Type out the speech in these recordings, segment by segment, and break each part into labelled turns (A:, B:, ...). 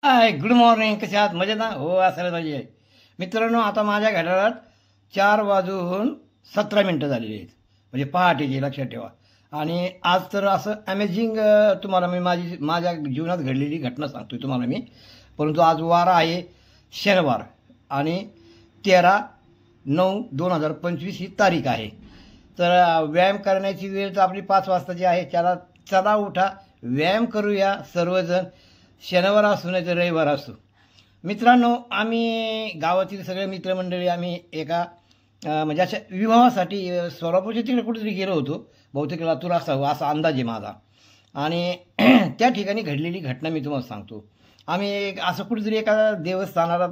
A: हाय, good morning. कसे आहात? मजेत ना? हो, असायला पाहिजे. मित्रांनो, आता माझ्या घड्याळात 4:17 झालेली आहेत, म्हणजे पहाटेची, लक्षात ठेवा. आणि आज तर असं अमेझिंग तुम्हाला मी माझ्या जीवनात घडलेली घटना सांगतोय तुम्हाला मी. परंतु आज वार आहे शनिवार आणि 13/9/2025 ही तारीख आहे. तर व्यायाम करण्याची वेळ तर आपली 5 वाजताची आहे. चला उठा, व्यायाम करूया सर्वजण. शनिवार असू नाही तर रविवार असू. मित्रांनो, आम्ही गावातील सगळे मित्रमंडळी आम्ही एका म्हणजे अशा विवाहासाठी सोलापूरच्या तिकडे कुठेतरी गेलो होतो. बहुतेक लातूर असावं असा अंदाज आहे माझा. आणि त्या ठिकाणी घडलेली घटना मी तुम्हाला सांगतो. आम्ही असं कुठेतरी एका देवस्थानाला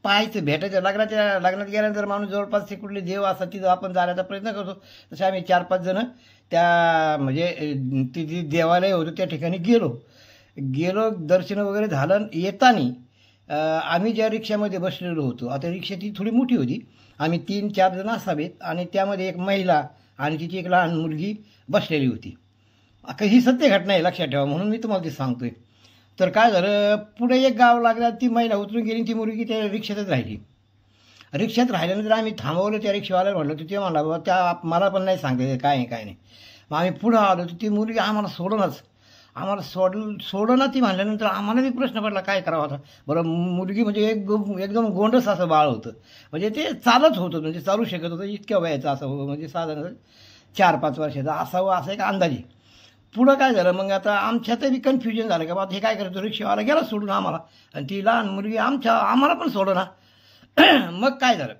A: पाहायचं, भेटायचं. लग्नात गेल्यानंतर माणूस जवळपास ते कुठले देव असतात तिथं आपण जाण्याचा प्रयत्न करतो. तसे आम्ही 4-5 जण त्या म्हणजे तिथे देवालय होतं त्या ठिकाणी गेलो. दर्शन वगैरे झालं. येताना आम्ही ज्या रिक्षामध्ये बसलेलो होतो, आता रिक्षा ती थोडी मोठी होती, आम्ही 3-4 जण असावेत आणि त्यामध्ये एक महिला आणि तिची एक लहान मुलगी बसलेली होती. ही सत्य घटना आहे, लक्षात ठेवा, म्हणून मी तुम्हाला ते सांगतोय. तर काय झालं, पुढे एक गाव लागला, ती महिला उतरून गेली, ती मुलगी त्या रिक्षातच राहिली. रिक्षात राहिल्यानंतर आम्ही थांबवलं. त्या रिक्षावाल्याला म्हटलं, तर ते म्हणला, बाबा त्या मला पण नाही सांगते काय आहे काय नाही. मग आम्ही पुढं आलो, तर ती मुलगी आम्हाला सोडलं ती म्हणल्यानंतर आम्हाला बी प्रश्न पडला काय करावा आता. बरं, मुलगी म्हणजे एकदम गोंडस असं बाळ होतं, म्हणजे ते चालत होतं, म्हणजे चालू शकत होतं. इतक्या वयाचं असं होतं, म्हणजे साधारण 4-5 वर्षाचा असावं असं एक अंदाजे. पुढं काय झालं, मग आता आमच्यातही कन्फ्युजन झालं का बाबा हे काय करायचं. रिक्षावाला गेला सोडून आम्हाला आणि ती लहान मुलगी आम्हाला पण सोडू ना. मग काय झालं,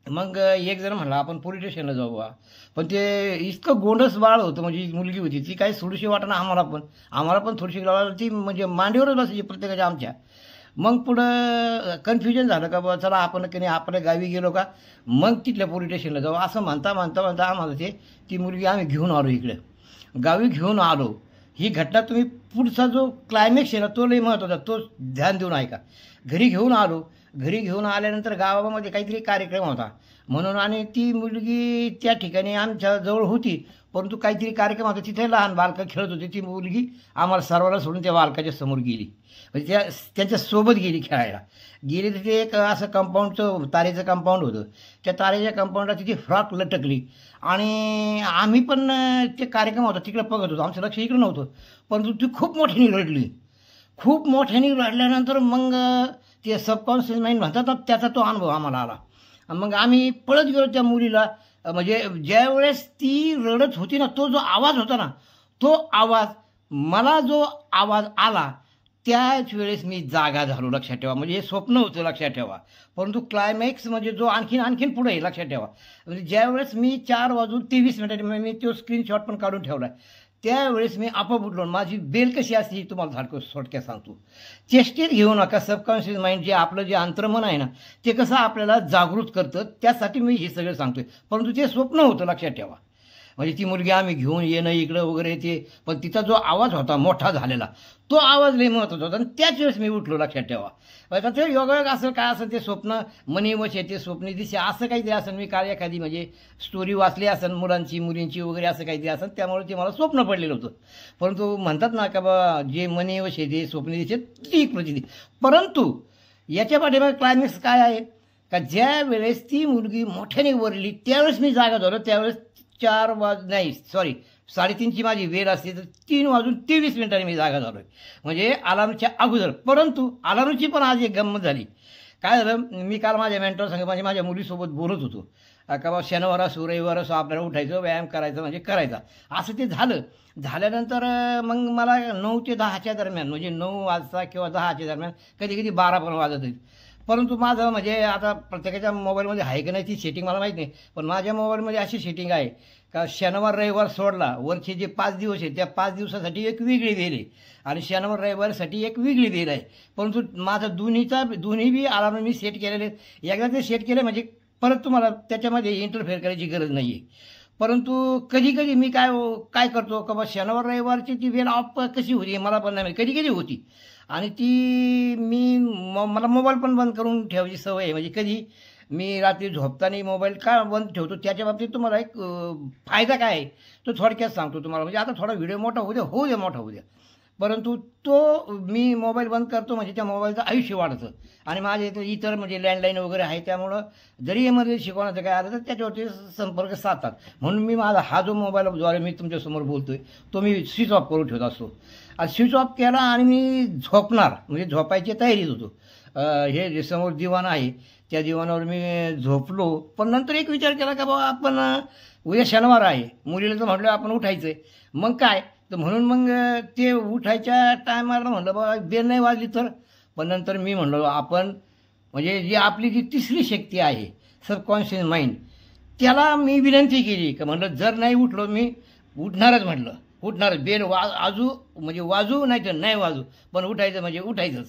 A: मग एक जण म्हणला आपण पोलीस स्टेशनला जाऊ बा. पण ते इतकं गोंडस बाळ होतं, म्हणजे मुलगी होती ती काही सोडूशी वाटणं आम्हाला पण थोडीशी लावायला ती म्हणजे मांडीवरच बसायची प्रत्येकाच्या आमच्या. मग पुढं कन्फ्युजन झालं का बाबा चला आपण की नाही आपल्या गावी गेलो का मग तिथल्या पोलीस स्टेशनला जाऊ. असं म्हणता आम्हाला ती मुलगी आम्ही घेऊन आलो इकडे, गावी घेऊन आलो. ही घटना तुम्ही पुढचा जो क्लायमॅक्स आहे ना तो लई महत्त्वाचा, तो ध्यान देऊन ऐका. घरी घेऊन आल्यानंतर गावामध्ये काहीतरी कार्यक्रम होता म्हणून, आणि ती मुलगी त्या ठिकाणी आमच्या जवळ होती, परंतु काहीतरी कार्यक्रम होता तिथे लहान बालकं खेळत होती. ती मुलगी आम्हाला सर्वांना सोडून त्या बालकाच्या समोर गेली, म्हणजे त्यांच्यासोबत खेळायला गेली. तिथे एक असं कंपाऊंडचं तारेचं कंपाऊंड होतं. त्या तारेच्या कंपाऊंडला तिथे फ्रॉक लटकली आणि आम्ही पण ते कार्यक्रम होता तिकडे बघत होतो, आमचं लक्ष इकडं नव्हतं. परंतु ती खूप मोठ्याने रडल्यानंतर मग ते सबकॉन्शियस माइंड म्हणतात ना, त्याचा तो अनुभव आम्हाला आला. मग आम्ही पळत गेलो त्या मुलीला. म्हणजे ज्यावेळेस ती रडत होती ना, तो जो आवाज होता ना, मला जो आवाज आला त्याच वेळेस मी जागा झालो, लक्षात ठेवा. म्हणजे हे स्वप्न होतं, लक्षात ठेवा. परंतु क्लायमॅक्स म्हणजे जो आणखीन पुढे आहे, लक्षात ठेवा. म्हणजे ज्यावेळेस मी 4:23 मी तो स्क्रीनशॉट पण काढून ठेवला आहे, त्यावेळेस मी आपोआप उठलो. माझी बेल कशी असते ही तुम्हाला थोडक्यात सांगतो. चेष्टेत घेऊ नका. सबकॉन्शियस माइंड जे आपलं जे अंतर्मन आहे ना, ते कसं आपल्याला जागृत करतं, त्यासाठी मी हे सगळं सांगतोय. परंतु ते स्वप्न होतं, लक्षात ठेवा. म्हणजे ती मुलगी आम्ही घेऊन येणं इकडं वगैरे ते, पण तिचा जो आवाज होता मोठा झालेला, तो आवाज लई महत्त्वाचा होता आणि त्याच वेळेस मी उठलो, लक्षात ठेवा. आता ते योगायोग असं काय असेल ते स्वप्न मनीवश येते, स्वप्नी दिसे, असं काहीतरी असेल. मी काल एखादी म्हणजे स्टोरी वाचली असेल मुलींची वगैरे, असं काहीतरी असेल, त्यामुळे ते मला स्वप्न पडलेलं होतं. परंतु म्हणतात ना का बा जे मनीवश येते स्वप्नी दिसे ती प्रचिती. परंतु याच्या पाठीमागे क्लायमॅक्स काय आहे का, ज्या वेळेस ती मुलगी मोठ्याने वरली त्यावेळेस मी जागा झालो. त्यावेळेस 3:30ची माझी वेळ असते, तर 3:23 मी जागा झालोय, म्हणजे अलार्मच्या अगोदर. परंतु अलार्मची पण आज एक गंमत झाली. काय झालं, मी काल माझ्या मेंटॉर संग म्हणजे माझ्या मुलीसोबत बोलत होतो का बा शनिवार असो रविवार असो आपल्याला उठायचं, व्यायाम करायचं, म्हणजे करायचा. असं ते झाल्यानंतर मग मला 9 ते 10च्या दरम्यान, म्हणजे 9 वाजता किंवा 10च्या दरम्यान, कधी 12 पण वाजत आहेत. परंतु माझं म्हणजे आता प्रत्येकाच्या मोबाईलमध्ये आहे की नाही ती सेटिंग मला माहीत नाही, पण माझ्या मोबाईलमध्ये अशी सेटिंग आहे का शनिवार रविवार सोडला वरचे जे 5 दिवस आहेत त्या 5 दिवसासाठी एक वेगळी वेळ आहे आणि शनिवार रविवारसाठी एक वेगळी वेळ आहे. परंतु माझं दोन्ही बी अलार्म मी सेट केलेले आहेत. एकदा ते सेट केले म्हणजे परत तुम्हाला त्याच्यामध्ये इंटरफेअर करायची गरज नाही आहे. परंतु कधी मी काय करतो का बा शनिवार रविवारची ती वेळ ऑफ कशी होती मला पण नाही, कधी होती. आणि ती मला मोबाईल पण बंद करून ठेवायची सवय आहे. म्हणजे कधी मी रात्री झोपताना मोबाईल का बंद ठेवतो त्याच्या बाबतीत तुम्हाला एक फायदा काय आहे तो थोडक्यात सांगतो तुम्हाला. म्हणजे आता थोडा व्हिडिओ मोठा होऊ द्या. परंतु तो मी मोबाईल बंद करतो म्हणजे त्या मोबाईलचं आयुष्य वाढतं. आणि माझ्या इथं इतर म्हणजे लँडलाईन वगैरे आहे, त्यामुळं जरी एमर्जन्सी शिकवण्याचं काय आलं तर त्याच्यावरती संपर्क साधतात. म्हणून मी माझा हा जो मोबाईलद्वारे मी तुमच्यासमोर बोलतोय तो मी स्विच ऑफ करून ठेवत असतो. आणि स्विच ऑफ केला आणि मी झोपणार म्हणजे झोपायची तयारीत होतो. हे जे समोर दिवाण आहे त्या दिवाणावर मी झोपलो. पण नंतर एक विचार केला का बाबा आपण उद्या शनिवार आहे, मुलीला तर म्हटलं आपण उठायचं आहे. मग काय तर म्हणून मग ते उठायच्या टायमाला म्हणलं बाबा बेल नाही वाजली तर. पण नंतर मी म्हणलो आपण म्हणजे जी आपली जी तिसरी शक्ती आहे सबकॉन्शियस माइंड, त्याला मी विनंती केली का म्हणलं जर नाही उठलो मी उठणारच, म्हटलं उठणारच. बेल आजू म्हणजे वाजू नाही तर नाही वाजू, पण उठायचं म्हणजे उठायचंच.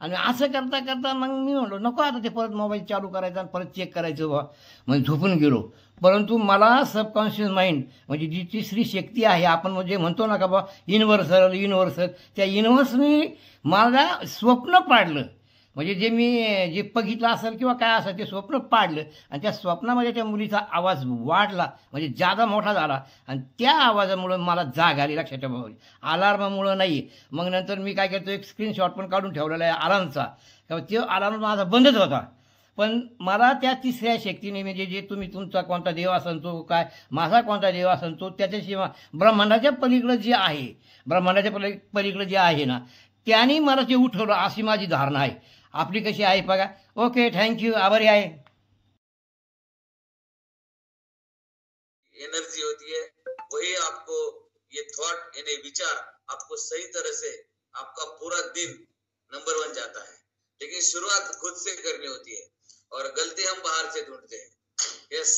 A: आणि असं करता करता मग मी म्हणलो नको आता ते परत मोबाईल चालू करायचा आणि परत चेक करायचं बा, म्हणजे झोपून गेलो. परंतु मला सबकॉन्शियस माइंड म्हणजे जी तिसरी शक्ती आहे, आपण म्हणजे म्हणतो ना का बा युनिव्हर्सल, त्या युनिव्हर्सनी मला स्वप्न पाडलं. म्हणजे जे बघितलं असेल किंवा काय असेल ते स्वप्न पाडलं. आणि त्या स्वप्नामध्ये त्या मुलीचा आवाज वाढला म्हणजे जादा मोठा झाला. आणि त्या आवाजामुळं मला जाग आली, लक्षात ठेवा, अलार्ममुळं नाही. मग नंतर मी काय करतो एक स्क्रीनशॉट पण काढून ठेवलेला आहे अलार्मचा. तो अलार्म माझा बंदच होता. पण मला त्या तिसऱ्या शक्तीने म्हणजे जे तुम्ही तुमचा कोणता देव असेल तो काय माझा कोणता देव असेल तो त्याच्याशिवाय ब्रह्मांडाच्या पलीकडं जे आहे, ब्रह्मांडाच्या पलीकडं जे आहे ना, त्याने मला ते उठवलं अशी माझी धारणा आहे. आपली कशी आहे बघा. ओके, थँक्यू, आभारी आहे.
B: एनर्जी होती है वही आपको ये थॉट यानी विचार आपको सही तरह से आपका पूरा दिन नंबर 1 जाता है। लेकिन शुरुआत खुद से करनी होती है और गलती हम बाहर से ढूंढते हैं। यस,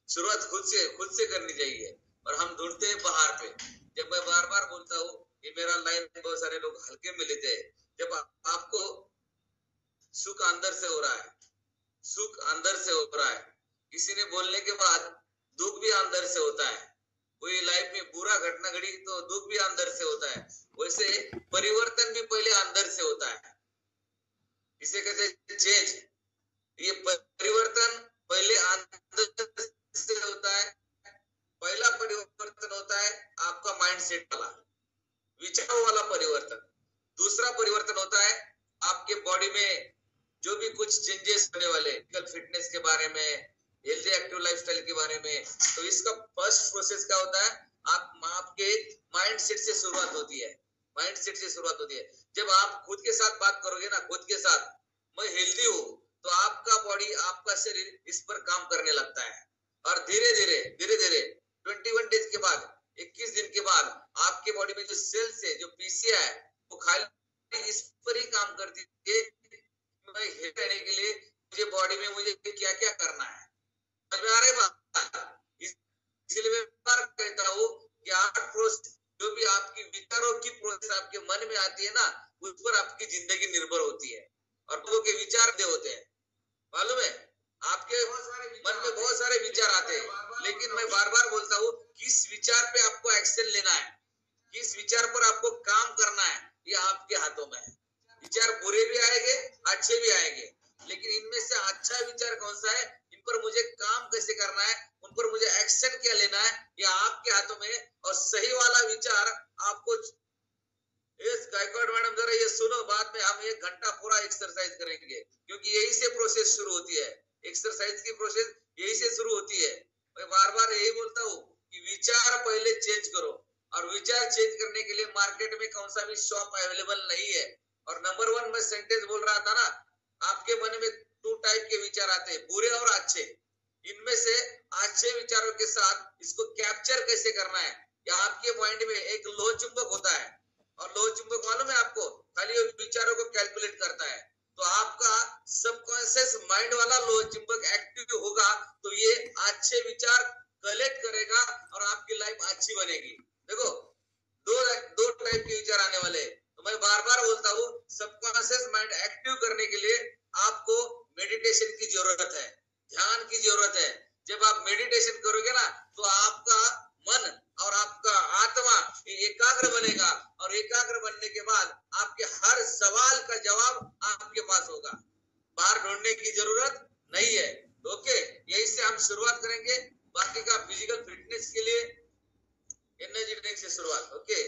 B: शुरुआत खुद से करनी चाहिए और हम ढूंढते हैं बाहर पे। जब मैं बार बार बोलता हूँ, ये मेरा लाइन बहुत सारे लोग हल्के में लेते हैं। जब आपको सुख अंदर से हो रहा है, सुख अंदर से हो रहा है, किसी ने बोलने के बाद दुख भी अंदर से होता है। कोई लाइफ में बुरा घटना घड़ी तो दुख भी अंदर से होता है। वैसे परिवर्तन भी पहले अंदर से होता है, इसे कहते हैं चेंज। ये परिवर्तन पहले अंदर से होता है। पहला परिवर्तन होता है आपका माइंडसेट वाला, विचारों वाला परिवर्तन। दूसरा परिवर्तन होता है आपके बॉडी में जो भी कुछ चेंजेस होने वाले, फिटनेस के बारे में, हेल्दी एक्टिव लाइफस्टाइल के बारे में। तो इसका फर्स्ट प्रोसेस क्या होता है, आपके माइंडसेट से शुरुआत होती है। माइंडसेट से शुरुआत होती है। जब आप खुद के साथ बात करोगे ना, खुद के साथ मैं हेल्दी हूँ, तो आपका बॉडी, आपका शरीर इस पर काम करने लगता है। और धीरे धीरे 21 डेज के बाद, 21 दिन के बाद आपके बॉडी में जो सेल्स है, जो पीसीए है, वो खाली इस पर ही काम करती है। मैं हेल्दी रहने के लिए मुझे बॉडी में मुझे क्या क्या करना है, समझ में आ रही बात? इसलिए मैं बार कहता हूँ कि 8 प्रोसेस, जो भी आपकी विचारों की प्रोसेस आपके मन में आती है ना, उस पर आपकी जिंदगी निर्भर होती है। और लोगों के विचार दे होते हैं, मालूम है? आपके मन में बहुत सारे विचार आते हैं, लेकिन मैं बार बार बोलता हूँ किस विचार पे आपको एक्शन लेना है, किस विचार पर आपको काम करना है, ये आपके हाथों में है। विचार बुरे भी आएंगे, अच्छे भी आएंगे, लेकिन इनमें से अच्छा विचार कौन सा है, इन पर मुझे काम कैसे करना है, उन पर मुझे एक्शन क्या लेना है, ये आपके हाथों में है। और सही वाला विचार आपको, गायकवाड़ मैडम जरा ये सुनो, बाद में हम 1 घंटा पूरा एक्सरसाइज करेंगे, क्योंकि यही से प्रोसेस शुरू होती है। एक्सरसाइज की प्रोसेस यही से शुरू होती है। मैं बार बार यही बोलता हूँ कि विचार पहले चेंज करो, और विचार चेंज करने के लिए मार्केट में कौन सा भी शॉप अवेलेबल नहीं है। और नंबर 1 में सेंटेंस बोल रहा था ना, आपके मन में 2 टाइप के विचार आते हैं, बुरे और अच्छे। इनमें से अच्छे विचारों के साथ इसको कैप्चर कैसे करना है, या आपके माइंड में एक लोह चुंबक होता है, और लोह चुंबक मालूम है आपको, खाली विचारों को कैलकुलेट करता है। तो आपका सबकॉन्शियस माइंड वाला लोह चुंबक एक्टिव होगा, तो ये अच्छे विचार कलेक्ट करेगा और आपकी लाइफ अच्छी बनेगी। देखो, दो टाइप के विचार आने वाले। तो मैं बार बार बोलता हूँ, सबकॉन्शियस माइंड एक्टिव करने के लिए आपको मेडिटेशन की जरूरत है, ध्यान की जरूरत है। जब आप मेडिटेशन करोगे ना, तो आपका मन और आपका आत्मा एकाग्र बनेगा, और एकाग्र बनने के बाद आपके हर सवाल का जवाब आपके पास होगा, बाहर ढूंढने की जरूरत नहीं है। ओके, यही से हम शुरुआत करेंगे। बाकी का फिजिकल फिटनेस के लिए एनर्जी ड्रिंक से शुरुआत। ओके,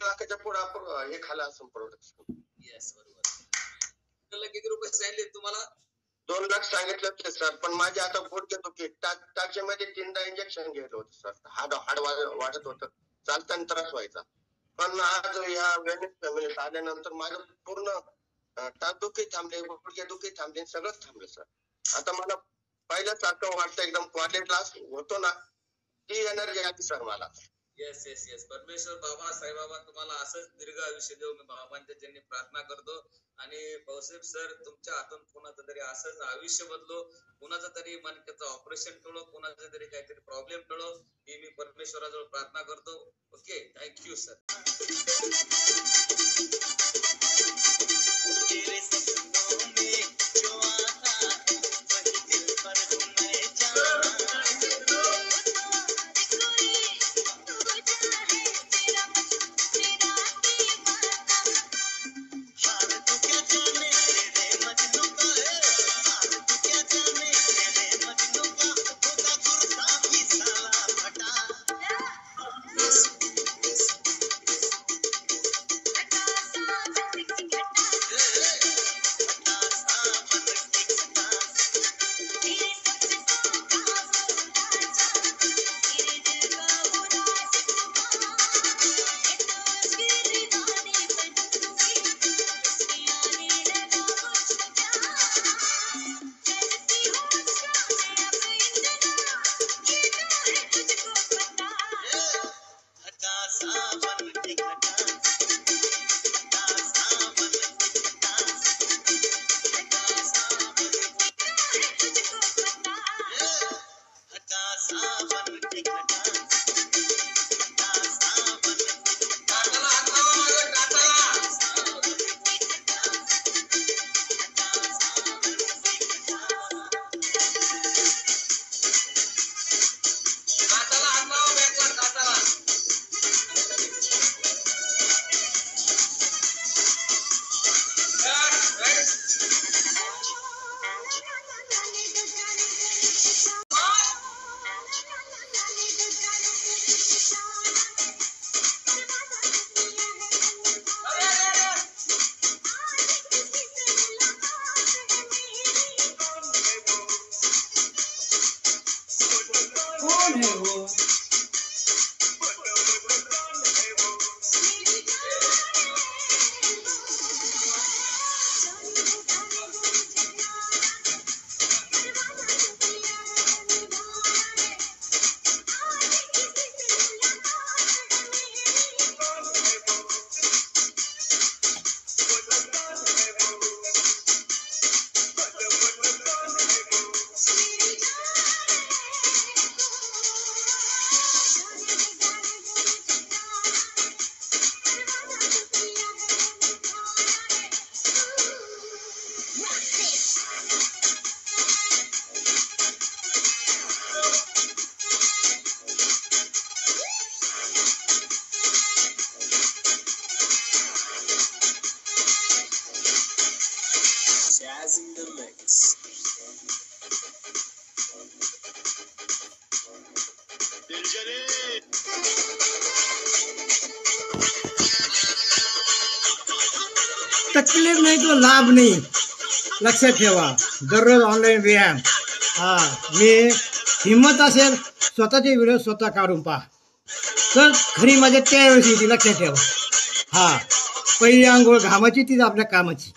C: लाखाच्या पुढे आपण हे खाला असं प्रोडक्ट.
B: येस बरोबर. किती रुपये सांगितले तुम्हाला?
C: 2 लाख सांगितलं होते सर, पण माझे आता गुडघे दुखी टाचेमध्ये 3दा इंजेक्शन घेतलं होतं सर. हाड वाढत होतं, चालताना त्रास व्हायचा. पण आज ह्या वेनिस फॅमिलीत आल्यानंतर माझं पूर्ण टाचदुखी थांबले, गुडघे दुखी थांबले, सगळंच थांबलं सर. आता मला पहिल्यासारखं वाटतं, एकदम क्वालिटी होतो ना, ती एनर्जी आली सर मला.
B: Yes yes yes. परमेश्वर बाबा साईबाबा तुम्हाला असंच दीर्घ आयुष्य देऊ, मी बाबांच्या ज्यांनी प्रार्थना करतो. आणि भाऊसाहेब सर, तुमच्या हातून कोणाचं तरी असंच आयुष्य बदलो, कोणाचं तरी मणक्याचं ऑपरेशन टळो, कोणाचं तरी काहीतरी प्रॉब्लेम टळो, ही मी परमेश्वराजवळ प्रार्थना करतो. Okay, thank you sir.
A: तकलीफ नाही तो लाभ नाही, लक्षात ठेवा. दररोज ऑनलाईन व्यायाम. मी हिंमत असेल स्वतःचे व्हिडिओ स्वतः काढून पहा, तर खरी मजा त्यावेळेस येते, लक्षात ठेवा. पहिली आंघोळ घामाची, तीच आपल्या कामाची.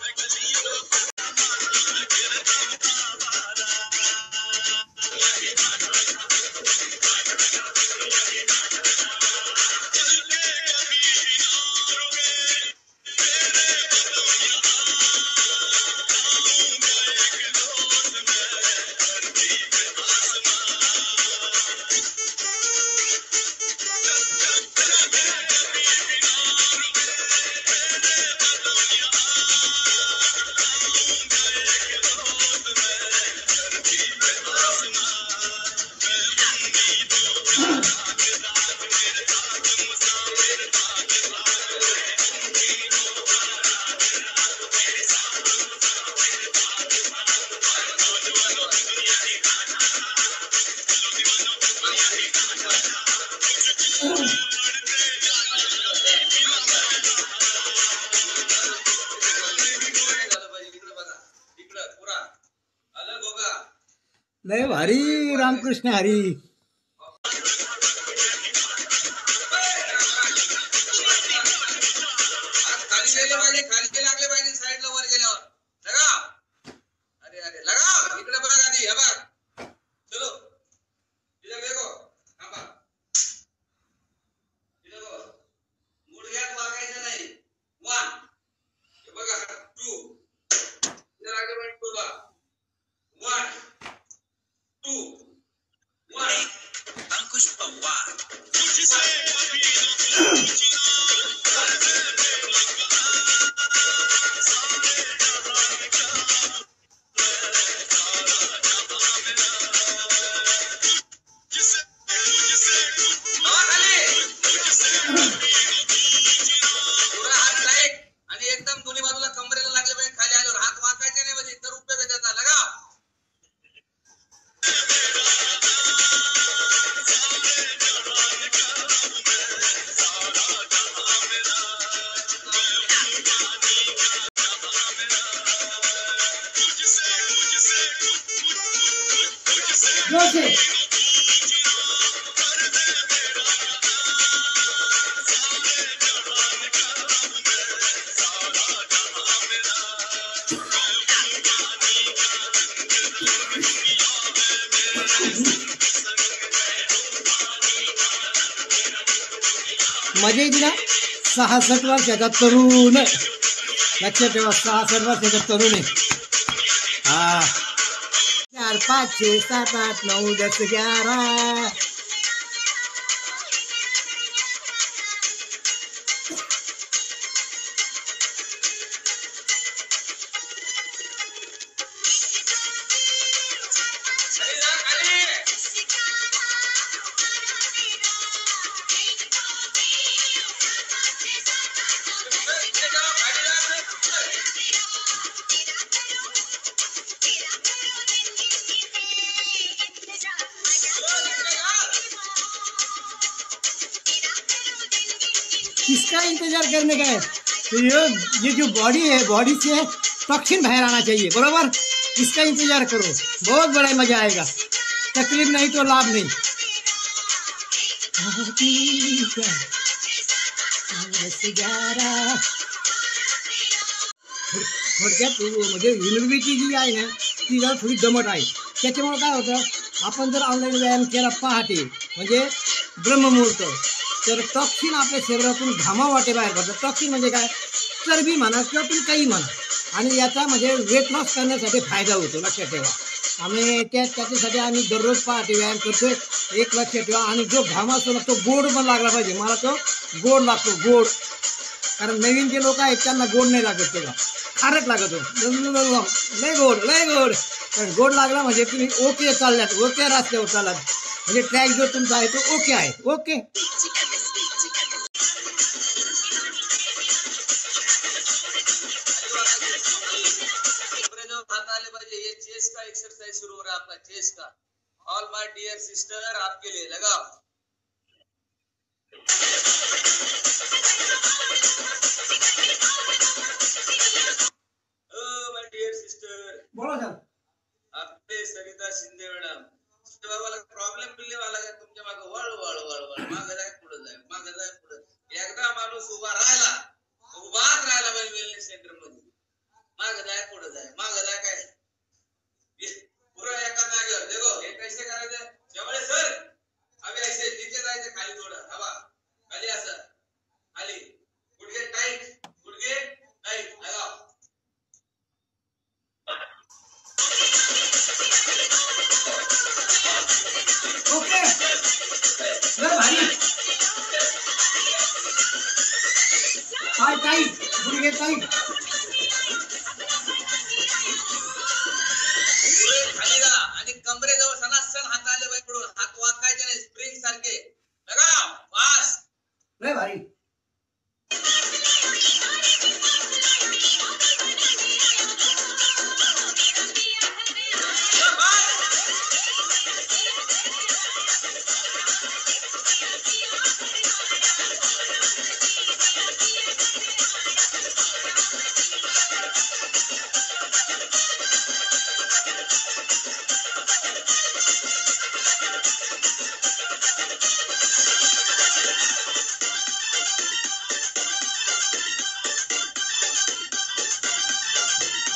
A: लय भारी रामकृष्ण हरी.
B: खाली लागले पाहिजे साईडला वर गेल्यावर लगा. अरे अरे लगा इकडे बघा आधी हे बघ. चलो इधर देखो थांबा. इधर बघ मुडघ्यात वागायचं नाही. 1 हे बघा 2 इधर आगे बढ़ टू बा 1 2 1 अंकुश पवार. एकदम दोन्ही बाजूला कमरेला लागले पाहिजे. खाली आल्यावर हात वाकायचे नाही म्हणजे तर उपयोग आहे त्याचा. लगा
A: मजा येते ना. 66 वर्षाचा तरुण, लक्षात ठेवा 66 वर्षाचा तरुण आहे. हा 4 5 6 7 8 9 10 11. किसका इंतजार करने का है? तो ये जो बॉडी है, बॉडी से टॉक्सिन बाहर आना चाहिए. बरोबर. इसका इंतजार करो, बहुत बड़ा मजा आएगा. तकलीफ नहीं तो लाभ नहीं. थोडक्यात म्हणजे युनिव्हर्सिटी जी आहे ना ती जरा थोडी दमट आहे. त्याच्यामुळे काय होतं, आपण जर ऑनलाईन व्यायाम केला पहाटे म्हणजे ब्रह्ममुहूर्त, तर टॉक्सिन आपल्या शरीरातून घामावाटे बाहेर पडतात. टॉक्सिन म्हणजे काय, चरबी म्हणा किंवा तुम्ही काही म्हणा. आणि याचा म्हणजे वेट लॉस करण्यासाठी फायदा होतो. लक्षात ठेवा. आम्ही त्याच्यासाठी आम्ही दररोज पहाटे व्यायाम करतो. एक लक्षात ठेवा. आणि जो घाम असतो ना तो गोड पण लागला पाहिजे. मला तो गोड लागतो, गोड. कारण नवीन जे लोक आहेत त्यांना गोड नाही लागत, तेव्हा खारट लागत हो. लय गोड, लय गोड. पण गोड लागला म्हणजे तुम्ही ओके चालल्यात, ओके रस्त्यावर चालत, म्हणजे ट्रॅक जो तुमचा आहे तो ओके आहे. ओके.
B: चेस्ट का एक्सरसाइज शुरू हो रहा है आपका. चेस्ट का. ऑल माय डियर सिस्टर आपके लिए लगाओ. माय डियर सिस्टर
A: बोलो सर.
B: आपले सरिता शिंदे मॅडम बाबाला प्रॉब्लेम मिळले वाला का तुमच्या मागे वळ वळ वळ वळ मागे जाय पुढे जाय मागे जाय पुढे. एकदा माणूस उभा उभाच राहिला पाहिजे वेलनेस सेंटर मध्ये. मागे जाय पुढे जाय मागे जाय काय पूरा एका जागेवर. देखो हे कैसे करायचं. जवळ सर अबे ऐसे नीचे जायचं, खाली थोडं हवा खाली, असं खाली. गुडघे टाइट, गुडघे टाइट. लगाओ.
A: ओके. भारी. पाय टाईट, गुडघे टाईट.
B: आणि कमरेजवळ सणासण हात आले बाई पडून. हात वाकायचे नाही, स्प्रिंग सारखे. लगा वास.
A: भारी.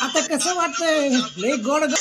A: आता कसं वाटतंय लय गोड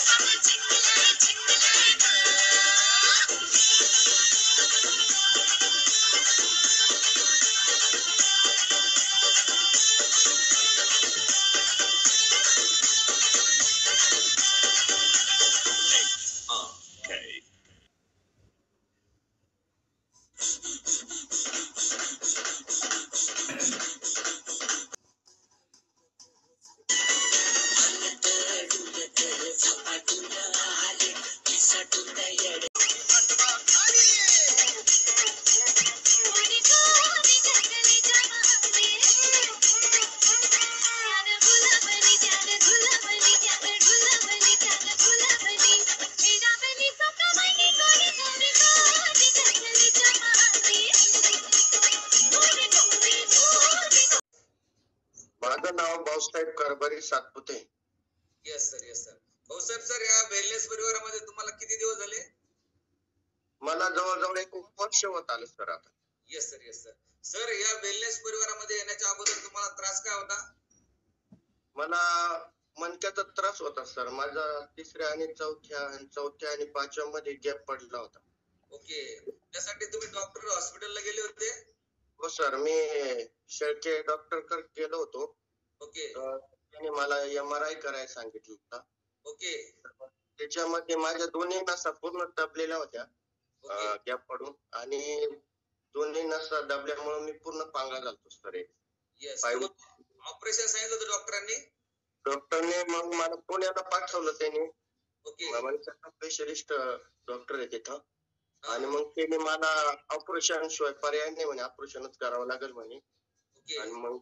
C: माझं नाव Bhausaheb Karbhari Satpute.
B: Yes sir. Bhausaheb sir, या वेलनेस परिवारामध्ये तुम्हाला किती दिवस झाले?
C: मला जवळजवळ 1 वर्ष होत आलं सर आता.
B: Yes sir. सर, या वेलनेस परिवारामध्ये येण्याच्या अगोदर तुम्हाला त्रास काय होता?
C: मला मणक्याचा त्रास होता सर. माझा 3ऱ्या आणि 4थ्या आणि 5व्या मध्ये गॅप पडला होता.
B: ओके, त्यासाठी तुम्ही डॉक्टर हॉस्पिटलला गेले होते?
C: हो सर, मी शेळके डॉक्टर कडे गेलो होतो.
B: ओके.
C: त्याने मला MRI करायला सांगितलं होता.
B: ओके.
C: त्याच्यामध्ये माझ्या दोन्ही नसा पूर्ण दबलेल्या होत्या गॅप पडून, आणि दोन्ही नसा दबल्यामुळे मी पूर्ण पांगळा झालतो सर.
B: येस, ऑपरेशन सांगितलं होतं डॉक्टरांनी?
C: डॉक्टरने मग मला पुण्याला पाठवलं त्यांनी.
B: ओके.
C: स्पेशलिस्ट डॉक्टर आहे तिथं. आणि मग त्यांनी मला ऑपरेशन शिवाय पर्याय नाही म्हणे, ऑपरेशनच करावं लागेल म्हणे. आणि मग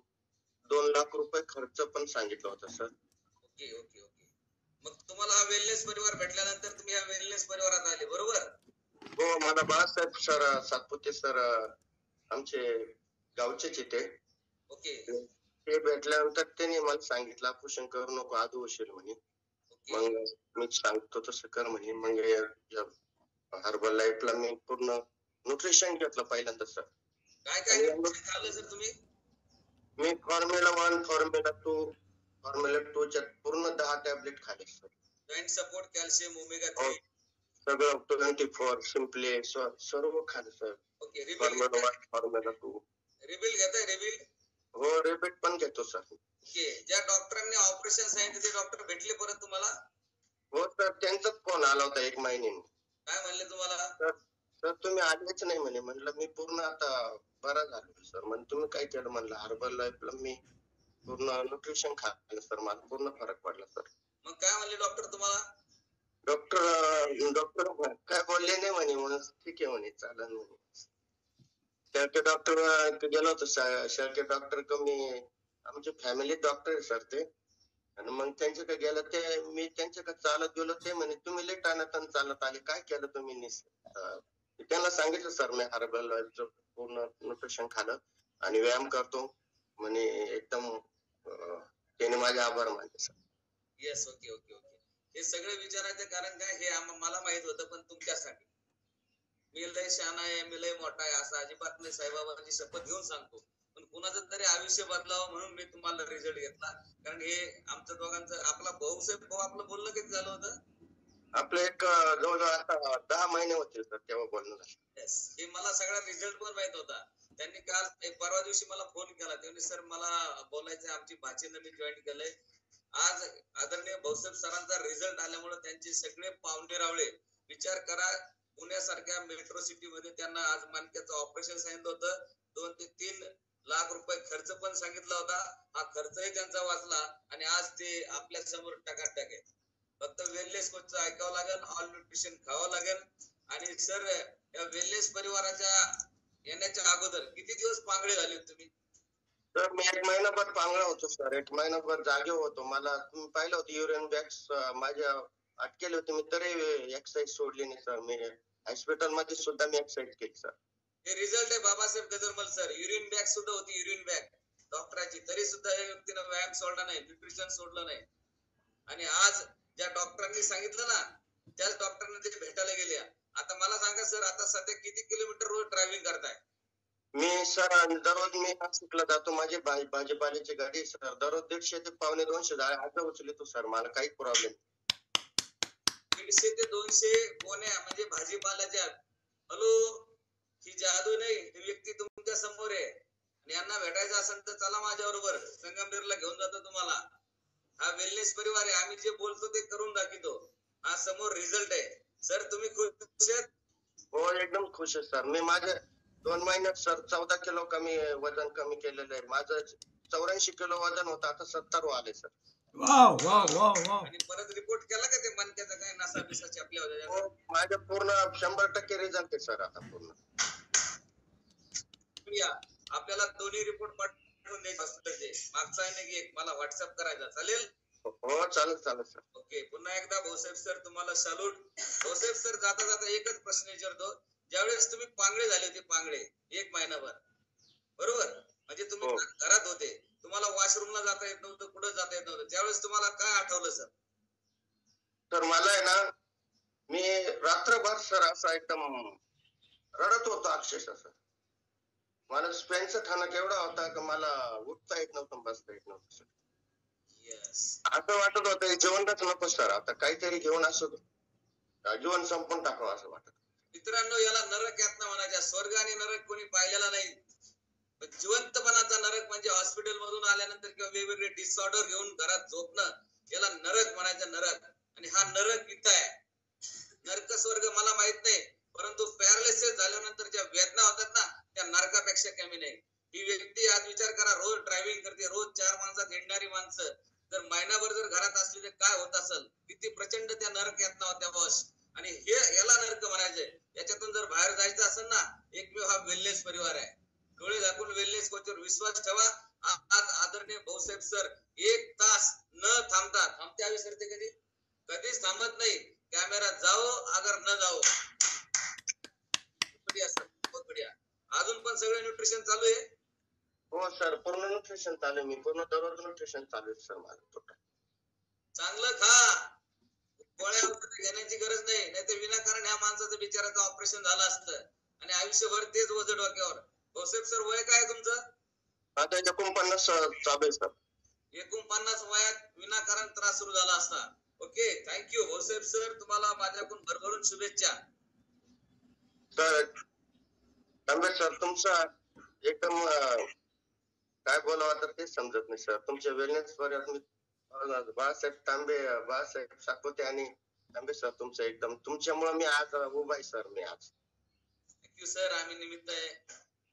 C: 2 लाख रुपये खर्च पण सांगितलं होता सर.
B: ओके. मग तुम्हाला हा वेलनेस परिवार भेटल्यानंतर तुम्ही या वेलनेस परिवारात आले, बरोबर?
C: हो, मला बाळासाहेब सर सातपुते सर आमचे गावचेच इथे.
B: ओके.
C: ते भेटल्यानंतर त्यांनी मला सांगितलं ऑपरेशन करू नको, आधू होशील म्हणे. मग मी सांगतो तसं कर म्हणे. मग हर्बल लाईफला मी पूर्ण न्यूट्रिशन घेतलं पहिल्यांदा सर.
B: काय खाल्लं सर तुम्ही?
C: मी फॉर्म्युला 1, फॉर्म्युला 2, फॉर्म्युला 2 च्या पूर्ण 10 टॅबलेट खाल्ले sir.
B: Joint support, calcium, omega 3
C: सगळं 24 सिम्पली सर्व खाल्लं sir.
B: Okay.
C: Formula 1, formula 2.
B: Rebuild घेताय? रिबिल?
C: हो, रेबिट पण घेतो सर.
B: ओके. ज्या डॉक्टरांनी ऑपरेशन सांगितलं ते डॉक्टर भेटले परत तुम्हाला?
C: हो सर, त्यांचाच फोन आला होता 1 महिन्याने.
B: काय म्हणले तुम्हाला?
C: सर तुम्ही आलेच नाही म्हणे. म्हणलं मी पूर्ण आता बरा झालो सर. म्हणजे तुम्ही काय केलं म्हणलं, हर्बल लाईफला मी पूर्ण न्यूट्रिशन खाल्लं सर, मला पूर्ण फरक पडला सर.
B: मग काय म्हणले डॉक्टर तुम्हाला?
C: डॉक्टर काय बोलले नाही म्हणे. म्हणून ठीक आहे म्हणे, चालेल म्हणे. शेळके डॉक्टर गेलो होतो. शेळके डॉक्टर कमी आमचे फॅमिली डॉक्टर आहे सर ते. आणि मग त्यांच्याकडे गेलं, ते मी त्यांच्याकडे चालत गेलो. ते म्हणे तुम्ही लेट आणत चालत आले, काय केलं तुम्ही? त्यांना सांगितलं सर मी हर्बल लाईफचं पूर्ण न्यूट्रिशन खाल्लं आणि व्यायाम करतो म्हणे. एकदम त्याने माझे आभार मानले सर.
B: येस. ओके. हे सगळं विचारायचं कारण काय, हे मला माहित होतं, पण तुमच्यासाठी मी लय शहाणा आहे, मी लय मोठा आहे असं अजिबात नाही. साईबाबांची शपथ घेऊन सांगतो. पण कुणाचं तरी आयुष्य बदलावं म्हणून मी तुम्हाला रिझल्ट घेतला. कारण हे आमच्या दोघांचं, आपला भाऊसाहेब आपलं बोलणं किती झालं होतं?
C: आपलं एक जवळजवळ आता 10 महिने होतील सर तेव्हा बोलणं झालं.
B: येस, हे मला सगळा रिझल्ट पण माहित होता. त्यांनी काल परवा दिवशी मला फोन केला. त्यांनी सर मला बोलायचं, आमची भाचीनं मी जॉईन केलंय. आज आदरणीय भाऊसाहेब सरांचा रिझल्ट आल्यामुळे त्यांचे सगळे पाहुणे रावळे, विचार करा, पुण्यासारख्या मेट्रो सिटी मध्ये त्यांना आज मणक्याचं ऑपरेशन सांगितलं होतं. 2 ते 3 लाख रुपये खर्च पण सांगितला होता. हा खर्चही त्यांचा वाचला आणि आज ते आपल्या समोर टकाटक आहे. फक्त वेलनेस कोचचं ऐकावं लागेल, ऑल न्यूट्रिशन खावं लागेल. आणि सर, या वेलनेस परिवाराच्या येण्याच्या अगोदर किती दिवस पांगळे झाले तुम्ही?
C: सर मी 1 महिनाभर पांगळा होतो सर. 1 महिनाभर जागे होतो. मला तुम्ही पाहिलं होतं युरिन बॅग्स माझ्या अटकेले होते. मी तरी एक्सरसाइज सोडली नाही सर. मी हॉस्पिटल मध्ये सुद्धा मी एक्सरसाइज केली सर.
B: हे रिझल्ट आहे Babasaheb Gajarmal sir. Urine bag सुद्धा होती, युरिन बॅग डॉक्टरांची, तरी सुद्धा या व्यक्तीनं व्यायाम सोडला नाही, न्यूट्रिशन सोडलं नाही. आणि आज ज्या डॉक्टरांनी सांगितलं ना, त्याच डॉक्टरांना ते भेटायला गेले. आता मला सांगा सर, आता सध्या किती किलोमीटर रोज ड्रायव्हिंग करताय?
C: मी सर दररोज मी नाशिकला जातो, माझी भाजीपाल्याची गाडी आहे सर, दररोज 150 ते पावणे 200 आता उचलतो सर, मला काही प्रॉब्लेम.
B: 150 ते 200 गोण्या म्हणजे भाजीपाल्याच्या. हॅलो, ही जादू नाही, ही व्यक्ती तुमच्या समोर आहे आणि यांना भेटायचं असेल तर चला माझ्या बरोबर, संगमनेरला घेऊन जातो तुम्हाला. हा वेलनेस परिवार आहे, आम्ही जे बोलतो ते करून दाखवतो. हा समोर रिझल्ट आहे सर. तुम्ही खुश आहेत?
C: हो एकदम खुश आहे सर. मी माझ्या 2 महिन्यात सर 14 किलो वजन कमी केलेलं आहे. माझं 84 किलो वजन होतं, आता 70 आले sir.
A: Wow wow wow wow.
B: आणि परत रिपोर्ट केला का ते मणक्याचा काय नसा बिसा छापल्या होत्या?
C: हो, माझ्या पूर्ण 100% रिझल्ट आहे सर आता पूर्ण.
B: आपल्याला दोन्ही रिपोर्ट पाठवून द्यायचे हॉस्पिटलचे, मागचा आणि एक मला व्हॉट्सअप करायचा, चालेल?
C: हो चालेल चालेल सर.
B: ओके, पुन्हा एकदा भाऊसाहेब सर तुम्हाला सॅल्यूट. भाऊसाहेब सर जाता जाता एकच प्रश्न विचारतो. ज्यावेळेस तुम्ही पांगळे झाले होते, पांगळे 1 महिनाभर, बरोबर? म्हणजे तुम्ही घरात होते, तुम्हाला वॉशरूमला जाता येत नव्हतं, कुठं जाता येत नव्हतं, त्यावेळेस तुम्हाला काय आठवलं सर?
C: तर मला आहे ना, मी रात्रभर सर असा एकदम रडत होतो अक्षरशः सर. मला स्पेनचं खाणं केवढा होता की मला उठता येत नव्हतं, बसता येत नव्हतं सर. असं वाटत होतं जेवणच नको सर, आता काहीतरी घेऊन असं जीवन संपून टाकावं असं वाटत.
B: मित्रांनो, याला नरक यातना म्हणायच्या. स्वर्ग आणि नरक कोणी पाहिलेला नाही. जिवंतपणाचा नरक म्हणजे हॉस्पिटल मधून आल्यानंतर किंवा वेगवेगळे डिसऑर्डर घेऊन घरात झोपणं, याला नरक म्हणायचं, नरक. आणि हा नरक इथं आहे. नरक स्वर्ग मला माहित नाही, परंतु पॅरालिसिस झाल्यानंतर ज्या वेदना होतात ना, त्या नरकापेक्षा कमी नाही. ही व्यक्ती आज विचार करा, रोज ड्रायव्हिंग करते, रोज 4 माणसात हिंडणारी माणसं जर महिनाभर जर घरात असली तर काय होत असेल, किती प्रचंड त्या नरक यातना होत्या बॉस. आणि हे याला नरक म्हणायचे. याच्यातून जर बाहेर जायचं असेल ना, एकमेव हा वेलनेस परिवार आहे. डोळे झाकून वेलनेस कोचवर विश्वास ठेवा. आज आदरणीय भाऊसाहेब सर 1 तास न थांबता, थांबत्या विसरते कधी, कधीच थांबत नाही. कॅमेरा जाओ अगर न जाओ. बढिया सर, बहुत बढिया. अजून पण सगळे न्यूट्रिशन चालू आहे?
C: हो सर, पूर्ण न्यूट्रिशन चालू आहे. मी पूर्ण दररोज न्यूट्रिशन चालू आहे सर माझं.
B: चांगलं खा, गोळ्या औषध घेण्याची गरज नाही, नाहीतर विनाकारण ह्या माणसाचं बिचाराचं ऑपरेशन झालं असतं आणि आयुष्यभर तेच वजन डोक्यावर. भाऊसाहेब सर, वय काय तुमचं?
C: आता 49 चालू आहे सर.
B: 49 वयात विनाकारण त्रास सुरू झाला असता. ओके, थँक्यू भाऊसाहेब सर, तुम्हाला माझ्याकडून भरभरून शुभेच्छा.
C: सर तांबे सर, तुमचा एकदम काय बोलावं तर तेच समजत नाही सर. तुमच्या वेलनेस वर बाळासाहेब तांबे, बाळासाहेब साकोते आणि तांबे सर, तुमचं एकदम, तुमच्यामुळे मी आज उभा आहे सर. मी आज
B: थँक्यू सर. आम्ही निमित्त आहे,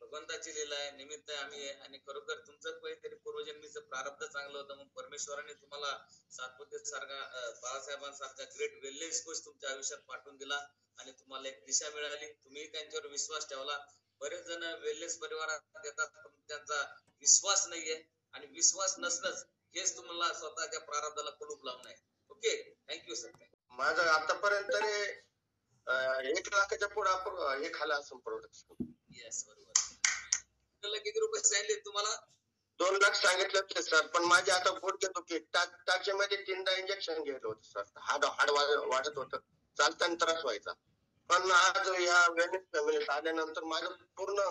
B: भगवंताची लीला आहे, निमित्त आहे आम्ही. आणि खरोखर तुमचं काहीतरी पूर्वजन्मीचं प्रारब्ध चांगलं होतं, मग परमेश्वराने तुम्हाला सातपुते सारखा, बाळासाहेबांसारखा ग्रेट वेलनेस कोच तुमच्या आयुष्यात पाठवून दिला आणि तुम्हाला एक दिशा मिळाली. तुम्ही त्यांच्यावर विश्वास ठेवला. बरेच जण वेलनेस परिवारात येतात, पण त्यांचा विश्वास नाहीये, आणि विश्वास नसणंच हेच तुम्हाला स्वतःच्या प्रारब्धाला कुलूप लावून आहे. Okay, thank you sir.
C: माझं आतापर्यंत तरी 1 लाखाच्या पुढे आपण हे खाला असं प्रोडक्ट.
B: येस, बरोबर. किती रुपये सांगितले तुम्हाला?
C: 2 लाख सांगितलं होते सर, पण माझे आता गुडघे दुखी, टाच्यामध्ये 3दा इंजेक्शन घेतलं होतं सर. हाड वाढत होतं, चालताना त्रास व्हायचा. पण आज ह्या वेलनेस फॅमिलीत आल्यानंतर माझं पूर्ण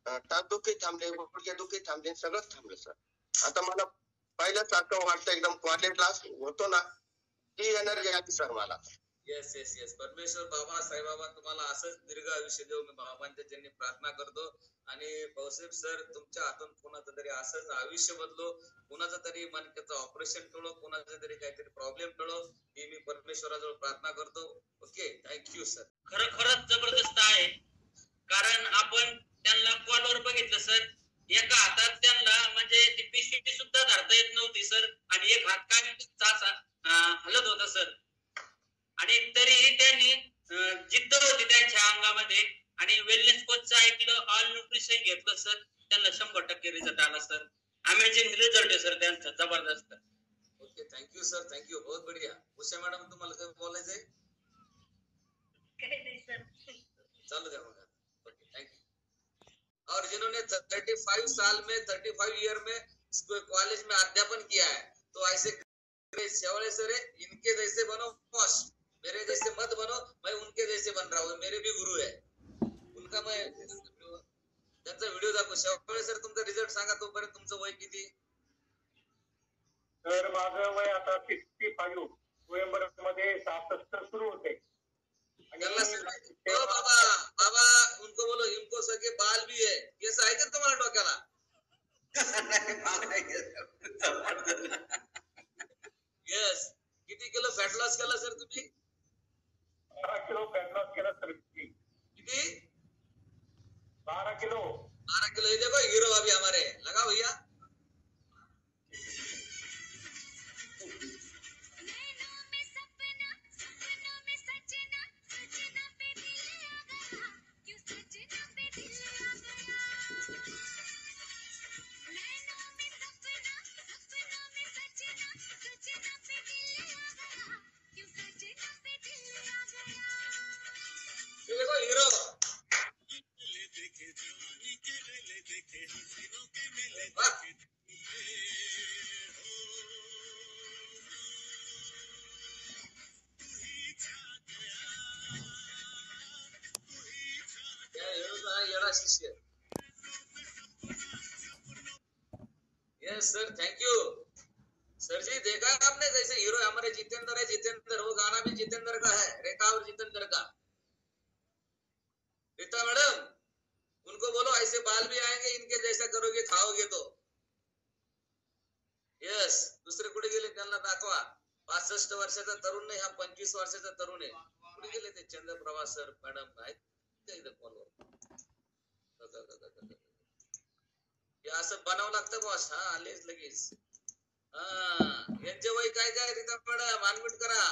C: टाकदुखी थांबले, गुडघे दुखी थांबले, सगळंच थांबलं सर. आता मला पहिल्यासारखं वाटतं, एकदम क्वालिटी होतो ना, ती एनर्जी आली सर मला.
B: येस येस येस, परमेश्वर बाबा साईबाबा तुम्हाला असंच दीर्घ आयुष्य देऊ, मी बाबांच्या त्यांनी प्रार्थना करतो. आणि भाऊसाहेब सर, तुमच्या हातून कोणाचं तरी असंच आयुष्य बदलो, कोणाचं तरी मणक्याचं ऑपरेशन टळो, कोणाचं तरी काहीतरी प्रॉब्लेम टळो, ही मी परमेश्वराजवळ प्रार्थना करतो. Okay, thank you sir.
D: खरंच जबरदस्त आहे, कारण आपण त्यांना कॉलवर बघितलं सर, एका हातात त्यांना म्हणजे ती पिशवी सुद्धा धरता येत नव्हती सर, आणि एक हात काय हलत होता सर. आणि तरीही त्यांनी जिद्द होती त्यांच्या अंगामध्ये, आणि वेलनेस कोचचं ऐकलं, ऑल न्यूट्रिशन घेतलं सर, त्यांना 100% रिझल्ट आला सर. अमेझिंग रिझल्ट आहे सर त्यांचा, जबरदस्त.
B: ओके, थँक्यू सर, थँक्यू, बहुत बढ़िया. उषा मॅडम, तुम्हाला काय बोलायचंय? चालू द्या मग. Okay, thank you. और जिन्होंने 35 साल में 35 ईयर में कॉलेज में अध्यापन किया है, तो ऐसे शेवाड़े सर है, इनके जैसे बनो बॉस, मेरे जैसे मत बनो, मैं उनके जैसे बन रहा हूँ, मेरे भी गुरु है, उनका मैं त्यांचा व्हिडिओ दाखव. शेवळे सर तुमचा रिझल्ट सांगा, तोपर्यंत तुमचं वय किती?
E: तर माझं वय आता 65, नोव्हेंबर मध्ये 67 सुरू होते.
B: बाबा बाबा उनको बोलो, इनको सके बाल भी है. केस आहे का तुम्हाला डोक्याला? येस. किती किलो फॅट लॉस केला सर तुम्ही?
E: 12 किलो फॅट लॉस केला सर.
B: किती?
E: 12 किलो.
B: 12 किलो. ये देखो हीरो अभी हमारे. लगाओ भैया. ये देखो हीरो. वाह. या हीरोचा येडा शिष्य. Yes sir, thank you sir ji. देखा है आपने जैसे हीरो हमारे जितेंद्र है. जितेंद्र, वो गाना भी जितेंद्र का है, रेखा और जितेंद्र का. रीता मैडम, उनको बोलो ऐसे बाल भी आएंगे, इनके जैसा करोगे खाओगे तो. यस. दुसरे कुठे गेले त्यांना दाखवा. 65 वर्षाचा तरुण नाही, हा 25 वर्षाचा तरुण आहे. कुठे गेले ते? चंद्रप्रभा सर मॅडम आहेत इथं कॉलवर. हे असं बनावं लागतं बॉस. हा आलेच लगेच. हा यांचे वय काय काय रीता मॅडम, अनम्यूट करा.